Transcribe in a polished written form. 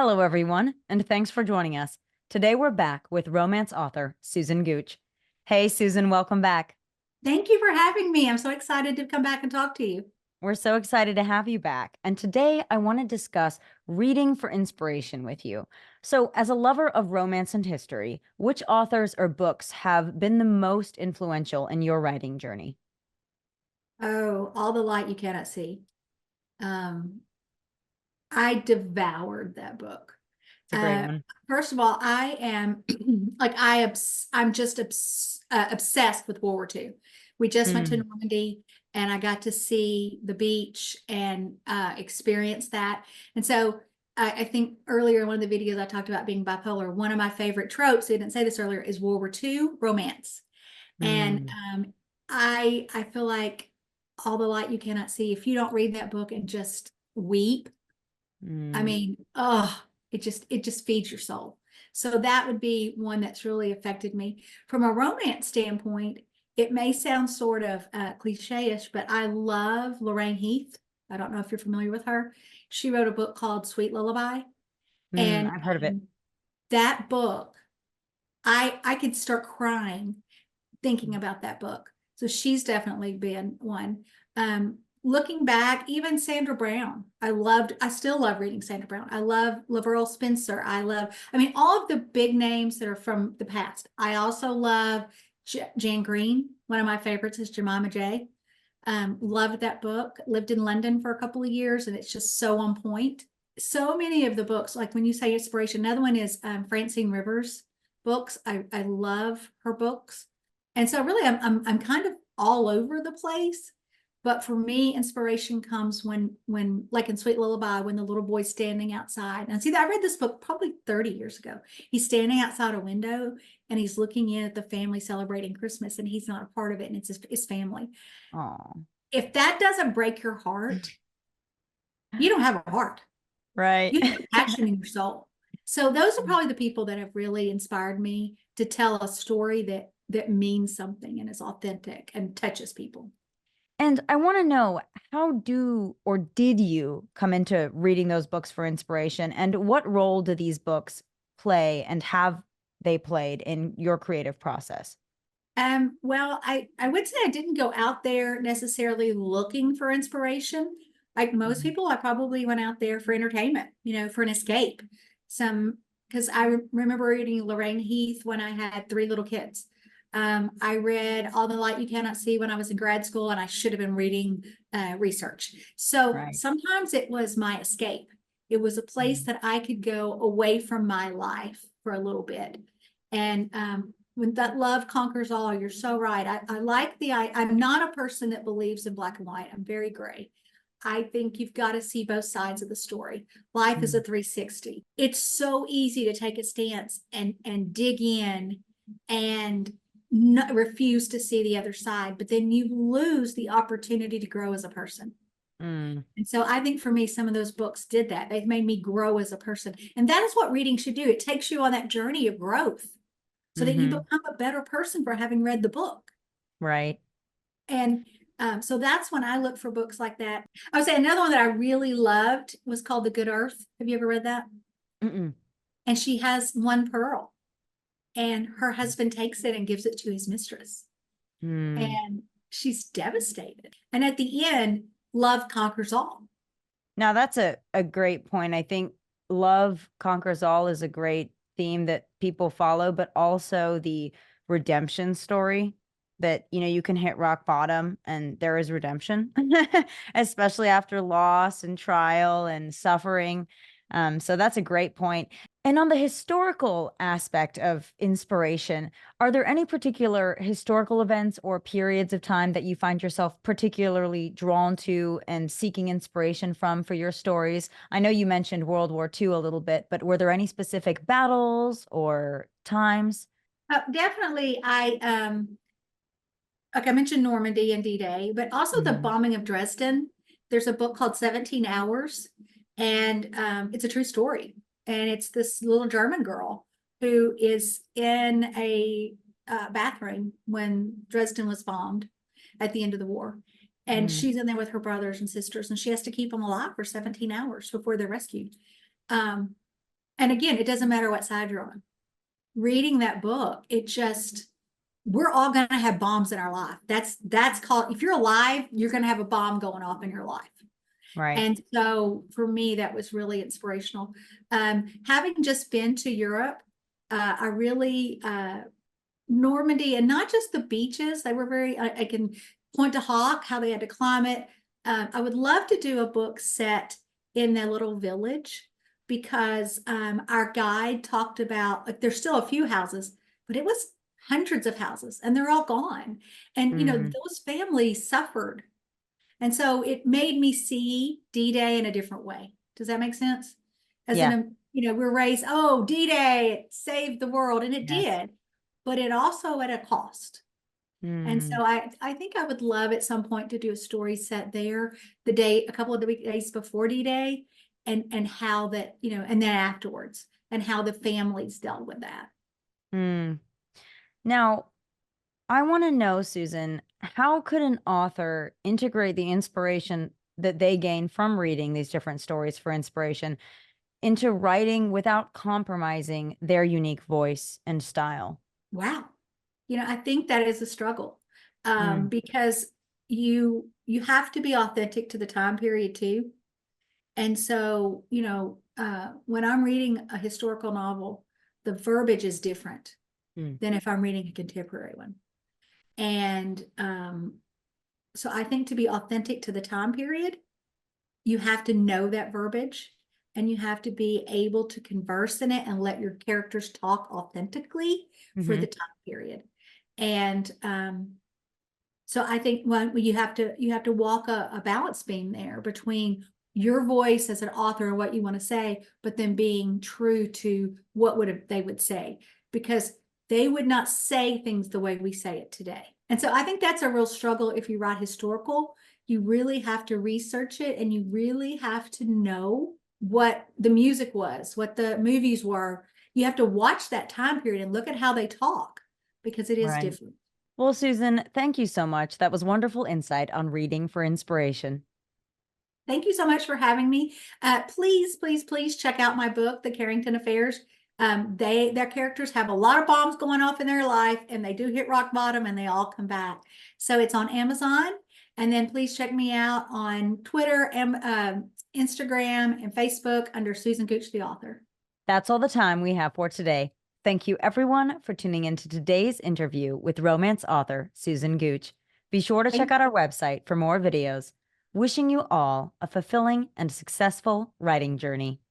Hello, everyone, and thanks for joining us. Today we're back with romance author Susan Gooch. Hey, Susan, welcome back. Thank you for having me. I'm so excited to come back and talk to you. We're so excited to have you back. And today I want to discuss reading for inspiration with you. So, as a lover of romance and history, which authors or books have been the most influential in your writing journey? Oh, All the Light You Cannot See. Um, I devoured that book. It's a great Uh, one. First of all, I am I'm just obsessed with World War II. We just went to Mm, Normandy and I got to see the beach and experience that. And so I think earlier in one of the videos I talked about being bipolar. One of my favorite tropes, I didn't say this earlier, is World War II romance. And mm, I feel like All the Light You Cannot See, if you don't read that book and just weep, I mm. mean, it just feeds your soul. So that would be one that's really affected me. From a romance standpoint, it may sound sort of cliche-ish, but I love Lorraine Heath. I don't know if you're familiar with her. She wrote a book called Sweet Lullaby. And I've heard of it. that book, I could start crying thinking about that book. So she's definitely been one. Looking back, even Sandra Brown, I still love reading Sandra Brown. I love Laverell Spencer. I mean, all of the big names that are from the past. I also love Jan Green. One of my favorites is Jemima J. Loved that book. Lived in London for a couple of years, and it's just so on point. So many of the books, like when you say inspiration, another one is Francine Rivers books. I love her books. And so really I'm kind of all over the place. But for me, inspiration comes when like in Sweet Lullaby, when the little boy's standing outside. And see, I read this book probably 30 years ago. He's standing outside a window and he's looking in at the family celebrating Christmas, and he's not a part of it, and it's his family. Oh, If that doesn't break your heart, you don't have a heart. right. You have a passion in your soul. So those are probably the people that have really inspired me to tell a story that means something and is authentic and touches people. And I want to know, how do or did you come into reading those books for inspiration? And what role do these books play and have they played in your creative process? Well, I would say I didn't go out there necessarily looking for inspiration. Like most Mhm. people, I probably went out there for entertainment, for an escape. Because I remember reading Lorraine Heath when I had three little kids. I read All the Light You Cannot See when I was in grad school, and I should have been reading research. So Right. sometimes it was my escape. It was a place Mm. that I could go away from my life for a little bit. And when that love conquers all, you're so right. I like I'm not a person that believes in black and white. I'm very gray. I think you've got to see both sides of the story. Life is a Mm. 360. It's so easy to take a stance and dig in and not, refuse to see the other side, but then you lose the opportunity to grow as a person. Mm. And so I think for me, some of those books did that. They've made me grow as a person. And that is what reading should do. It takes you on that journey of growth so that you Hmm. become a better person for having read the book. Right. And so that's when I look for books like that. I would say another one that I really loved was called The Good Earth. Have you ever read that? Mm-mm. And she has one pearl, and her husband takes it and gives it to his mistress. Mm. And she's devastated. And at the end, love conquers all. Now that's a great point. I think love conquers all is a great theme that people follow, but also the redemption story that, you can hit rock bottom and there is redemption, especially after loss and trial and suffering. So that's a great point. And on the historical aspect of inspiration, are there any particular historical events or periods of time that you find yourself particularly drawn to and seeking inspiration from for your stories? I know you mentioned World War II a little bit, but were there any specific battles or times? Definitely, like I mentioned Normandy and D-Day, but also the Mm, bombing of Dresden. There's a book called 17 Hours, and it's a true story. And it's this little German girl who is in a bathroom when Dresden was bombed at the end of the war. And mm, she's in there with her brothers and sisters, and she has to keep them alive for 17 hours before they're rescued. Um, And again, it doesn't matter what side you're on. Reading that book, it just, we're all going to have bombs in our life. That's called, if you're alive, you're going to have a bomb going off in your life. Right. And so for me, that was really inspirational. Having just been to Europe, I really, Normandy, and not just the beaches, they were very, I can point to Hawk, how they had to climb it. I would love to do a book set in that little village because our guide talked about, like, there's still a few houses, but it was hundreds of houses and they're all gone. And, you know, Mm. those families suffered. And so it made me see D-Day in a different way. Does that make sense? As in, Yeah. you know, we're raised, oh, D-Day, it saved the world, and it Yes. did, but it also at a cost. And Mm. so I think I would love at some point to do a story set there, the day, a couple of the days before D-Day, and how that, you know, and then afterwards, and how the families dealt with that. Mm. Now, I want to know, Susan, how could an author integrate the inspiration that they gain from reading these different stories for inspiration into writing without compromising their unique voice and style? Wow. You know, I think that is a struggle, Mm. because you have to be authentic to the time period too. And so, you know, when I'm reading a historical novel, the verbiage is different Mm. than if I'm reading a contemporary one. And so I think to be authentic to the time period, you have to know that verbiage and you have to be able to converse in it and let your characters talk authentically for Hmm. the time period. And so I think when you have to walk a balance beam there between your voice as an author and what you want to say, but then being true to what they would say, because they would not say things the way we say it today. And so I think that's a real struggle if you write historical. You really have to research it and you really have to know what the music was, what the movies were. You have to watch that time period and look at how they talk because it is Right. different. Well, Susan, thank you so much. That was wonderful insight on reading for inspiration. Thank you so much for having me. Please, please, please check out my book, The Carrington Affairs. Their characters have a lot of bombs going off in their life, and they do hit rock bottom, and they all come back. So it's on Amazon, and then please check me out on Twitter, and Instagram, and Facebook under Susan Gooch, the author. That's all the time we have for today. Thank you, everyone, for tuning into today's interview with romance author Susan Gooch. Be sure to check Thank out our website for more videos. Wishing you all a fulfilling and successful writing journey.